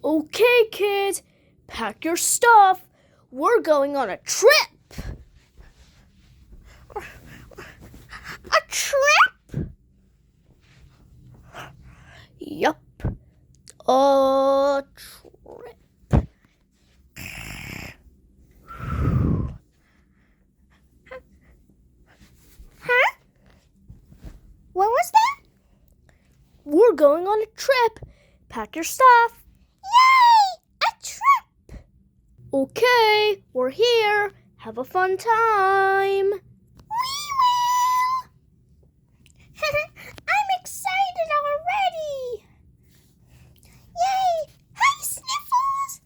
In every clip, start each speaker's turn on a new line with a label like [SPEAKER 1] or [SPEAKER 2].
[SPEAKER 1] Okay, kids, pack your stuff. We're going on a trip.
[SPEAKER 2] A trip?
[SPEAKER 1] Yup, a trip.
[SPEAKER 2] Huh? What was that?
[SPEAKER 1] We're going on a trip. Pack your stuff.
[SPEAKER 2] Yay! A trip!
[SPEAKER 1] Okay, we're here. Have a fun time.
[SPEAKER 2] We will! I'm excited already! Yay! Hi, Sniffles!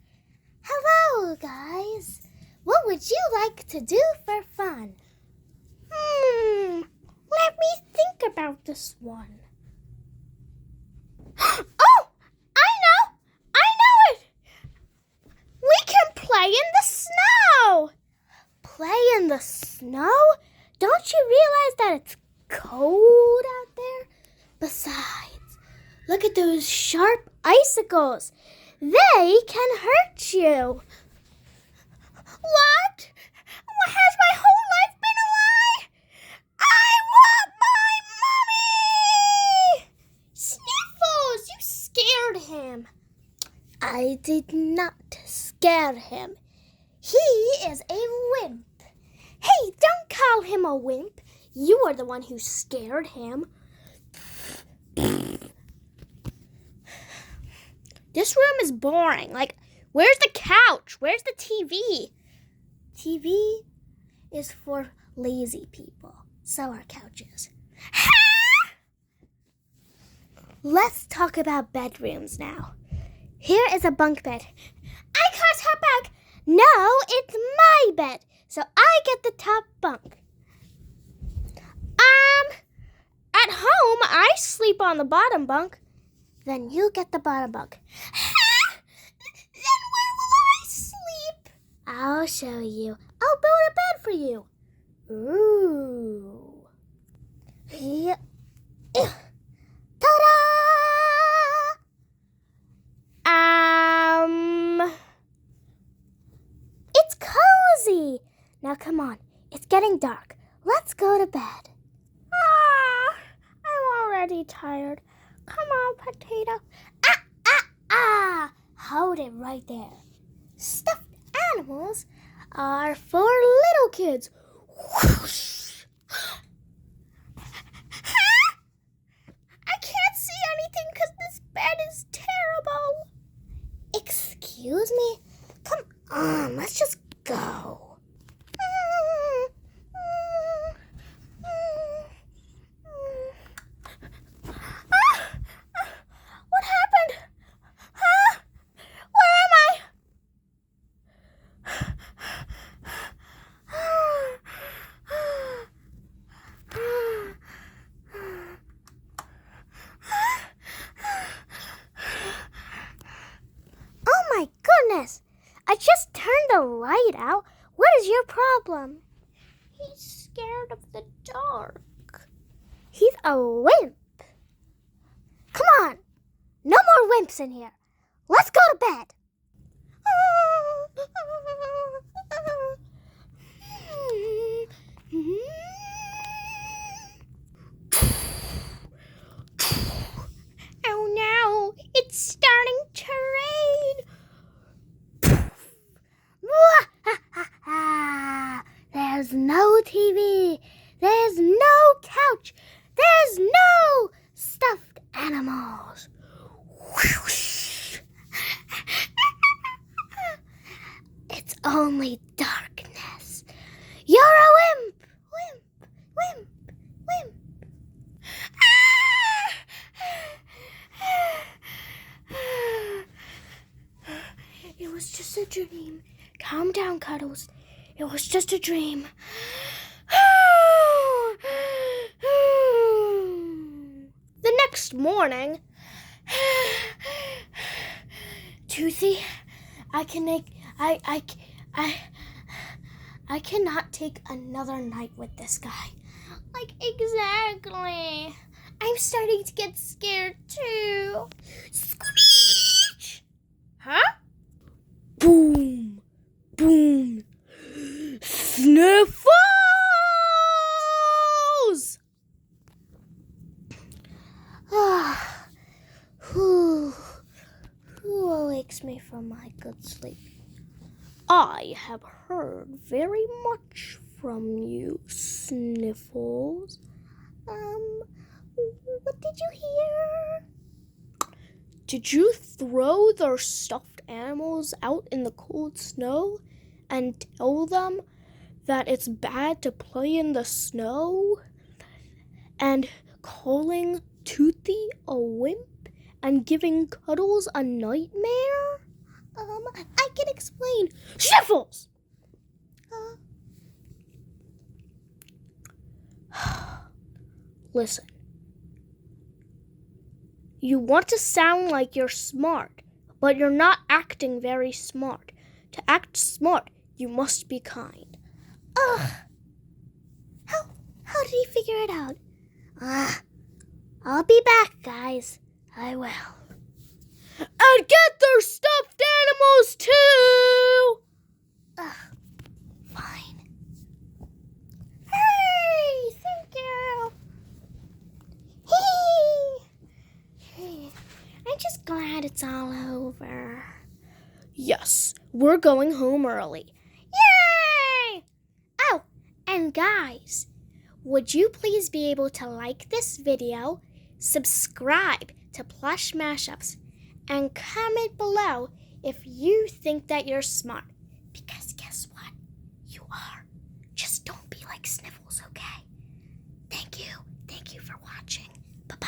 [SPEAKER 2] Hello, guys. What would you like to do for fun? Let me think about this one. Oh! I know it! We can play in the snow! Play in the snow? Don't you realize that it's cold out there? Besides, look at those sharp icicles. They can hurt you. What? Has my whole life been a lie? I want my mommy! Sniffles, you scared him. I did not scare him. He is a wimp. Hey, don't call him a wimp. You are the one who scared him. This room is boring. Where's the couch? Where's the TV? TV is for lazy people. So are couches. Let's talk about bedrooms now. Here is a bunk bed. I can't hop back. No, it's my bed. So I get the top bunk. At home, I sleep on the bottom bunk. Then you get the bottom bunk. Then where will I sleep? I'll show you. I'll build a bed for you. Ooh. Yeah. Ta-da! It's cozy. Now come on. It's getting dark. Let's go to bed. I'm already tired. Come on, potato. Hold it right there. Stuffed animals are for little kids. Whoosh. I can't see anything because this bed is terrible. Excuse me? Come on, let's just go. What happened? Huh? Where am I? Oh my goodness! I just turned the light out. What is your problem? He's scared of the dark. He's a wimp. Come on. No more wimps in here. Let's go to bed. Oh no, it's starting to rain. There's no TV. There's no couch. There's no stuffed animals. It's only darkness. You're a wimp. Wimp. It was just a dream. Calm down, Cuddles. It was just a dream. The next morning, Toothy, I cannot take another night with this guy. Exactly. I'm starting to get scared too. Screech!
[SPEAKER 1] Huh? Boom! Boom! Sniffles!
[SPEAKER 2] Who awakes me from my good sleep?
[SPEAKER 1] I have heard very much from you, Sniffles.
[SPEAKER 2] What did you hear?
[SPEAKER 1] Did you throw their stuffed animals out in the cold snow and tell them that it's bad to play in the snow? And calling Toothy a wimp and giving Cuddles a nightmare?
[SPEAKER 2] I can explain.
[SPEAKER 1] Sniffles! Listen. You want to sound like you're smart, but you're not acting very smart. To act smart, you must be kind.
[SPEAKER 2] How did he figure it out? I'll be back, guys. I will.
[SPEAKER 1] And get their stuffed animals too!
[SPEAKER 2] Fine. Hey, thank you. I'm just glad it's all over.
[SPEAKER 1] Yes, we're going home early.
[SPEAKER 2] Yay! Oh, and guys, would you please be able to like this video, subscribe to Plush Mashups, and comment below if you think that you're smart. Because guess what? You are. Just don't be like Sniffles, okay? Thank you. Thank you for watching. Bye-bye.